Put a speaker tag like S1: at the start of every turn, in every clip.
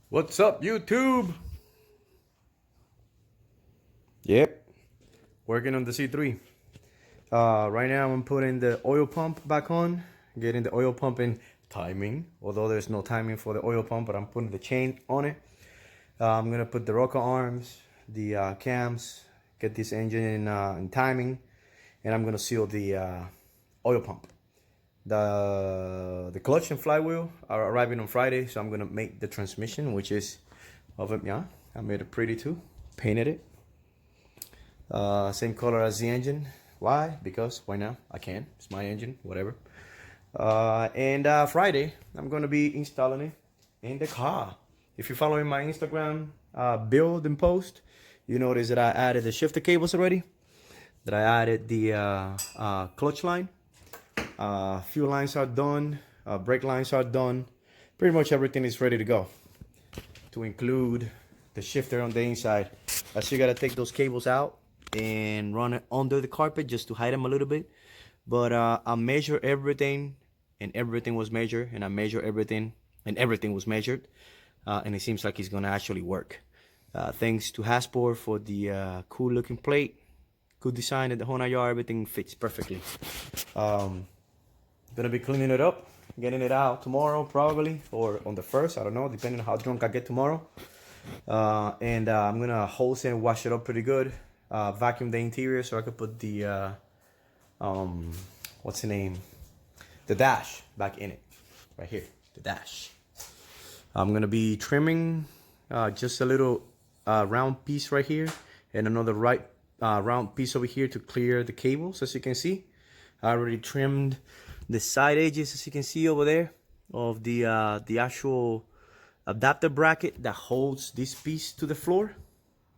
S1: What's up, YouTube? Yep, working on the C3. Right now I'm putting the oil pump back on, getting the oil pump in timing, although there's no timing for the oil pump, but I'm putting the chain on it. I'm gonna put the rocker arms, the cams, get this engine in timing, and I'm gonna seal the oil pump. The clutch and flywheel are arriving on Friday, so I'm gonna make the transmission, which is of it. Yeah, I made it pretty too, painted it. Same color as the engine. Why? Because why not? I can. It's my engine, whatever. And Friday, I'm gonna be installing it in the car. If you're following my Instagram build and post, you notice that I added the shifter cables already. That I added the clutch line. Fuel lines are done. Brake lines are done. Pretty much everything is ready to go. To include the shifter on the inside. I still gotta take those cables out and run it under the carpet just to hide them a little bit. But I measure everything, and everything was measured, and I measure everything, and everything was measured, and it seems like it's gonna actually work. Thanks to Haspor for the cool looking plate, good design at the Honda yard, everything fits perfectly. Gonna be cleaning it up, getting it out tomorrow probably, or on the 1st, I don't know, depending on how drunk I get tomorrow. And I'm gonna hose and wash it up pretty good. Vacuum the interior so I could put the what's the name? The dash back in it, right here, the dash. I'm gonna be trimming just a little round piece right here, and another round piece over here to clear the cables. As you can see, I already trimmed the side edges, as you can see over there, of the actual adapter bracket that holds this piece to the floor.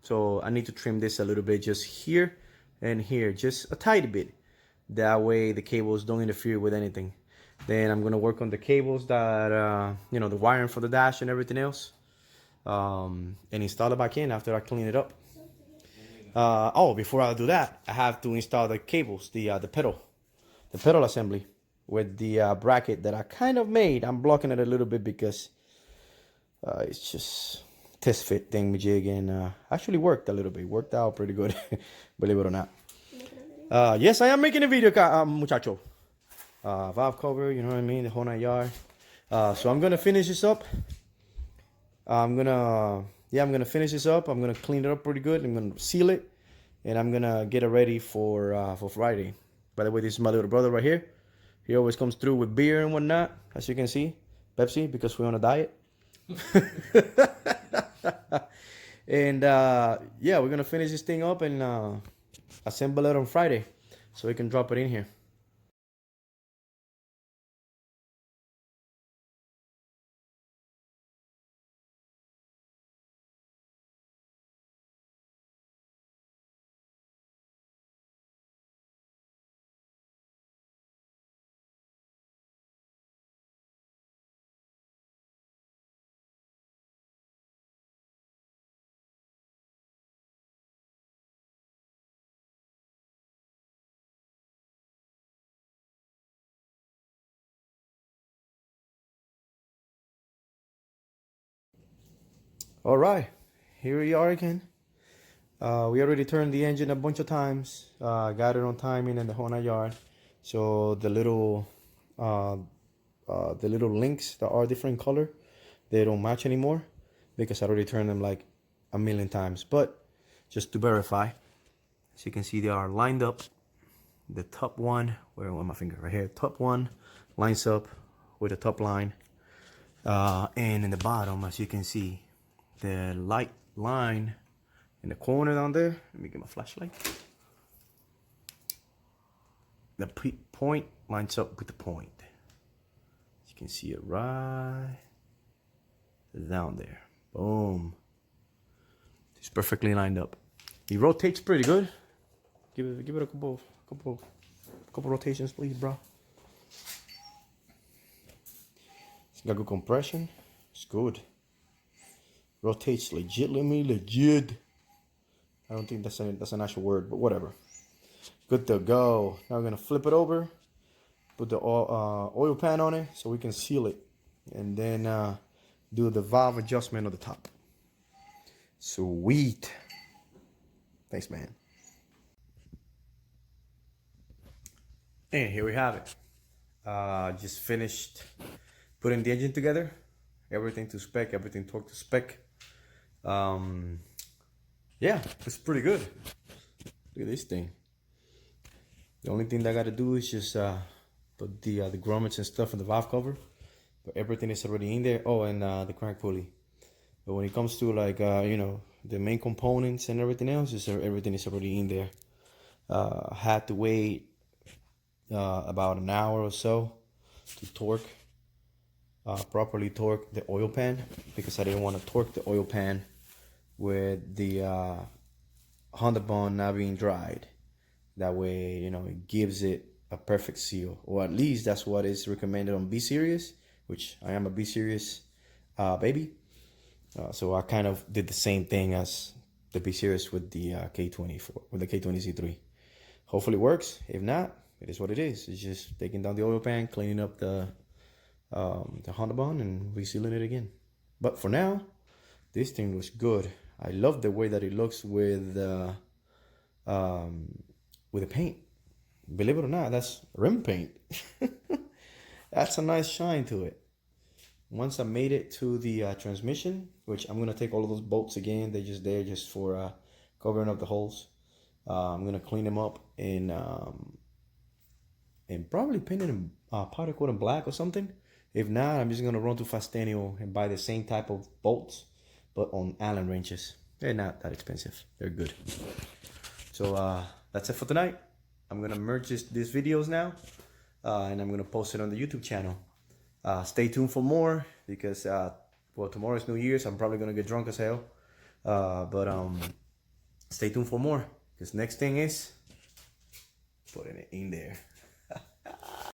S1: So I need to trim this a little bit, just here and here, just a tiny bit. That way the cables don't interfere with anything. Then I'm gonna work on the cables that, you know, the wiring for the dash and everything else, and install it back in after I clean it up. Oh, before I do that, I have to install the cables, the pedal assembly with the bracket that I kind of made. I'm blocking it a little bit because it's just test fit thing jig, and actually worked a little bit. Worked out pretty good, believe it or not. Yes, I am making a video, muchacho. Valve cover, you know what I mean, the whole nine yard. So I'm gonna finish this up. I'm gonna finish this up. I'm gonna clean it up pretty good. I'm gonna seal it, and I'm gonna get it ready for Friday. By the way, this is my little brother right here. He always comes through with beer and whatnot, as you can see, Pepsi, because we're on a diet. And yeah, we're gonna finish this thing up and assemble it on Friday so we can drop it in here. All right, here we are again. We already turned the engine a bunch of times. Got it on timing in the Honda yard. So the little links that are different color, they don't match anymore because I already turned them like a million times. But just to verify, as you can see, they are lined up. The top one, where on my finger right here, top one lines up with the top line, and in the bottom, as you can see, the light line in the corner down there. Let me get my flashlight. The point lines up with the point. You can see it right down there. Boom. It's perfectly lined up. He rotates pretty good. Give it a couple rotations, please, bro. It's got good compression. It's good. Rotates legit. I don't think that's an actual word, but whatever. Good to go. Now we're gonna flip it over, put the oil pan on it so we can seal it, and then do the valve adjustment on the top. Sweet. Thanks, man. And here we have it. Just finished putting the engine together. Everything to spec, everything torque to spec. Yeah, it's pretty good. Look at this thing. The only thing that I got to do is just put the grommets and stuff in the valve cover. But everything is already in there. Oh, and the crank pulley. But when it comes to like you know, the main components and everything else, everything is already in there. Had to wait about an hour or so to torque, properly torque the oil pan, because I didn't want to torque the oil pan with the Honda bond not being dried. That way, you know, it gives it a perfect seal, or at least that's what is recommended on B Series, which I am a B Series baby. So I kind of did the same thing as the B Series with the K24, with the K20Z3. Hopefully it works. If not, it is what it is. It's just taking down the oil pan, cleaning up the Honda bond, and resealing it again. But for now, this thing looks good. I love the way that it looks with the paint. Believe it or not, that's rim paint. That's a nice shine to it. Once I made it to the transmission, which I'm gonna take all of those bolts again, they're just there just for covering up the holes. I'm gonna clean them up and probably paint them powder coat in black or something. If not, I'm just gonna run to Fastenio and buy the same type of bolts, but on Allen wrenches. They're not that expensive. They're good. So that's it for tonight. I'm gonna merge these videos now, and I'm gonna post it on the YouTube channel. Stay tuned for more, because well, tomorrow is New Year's. I'm probably gonna get drunk as hell. But stay tuned for more, because next thing is putting it in there.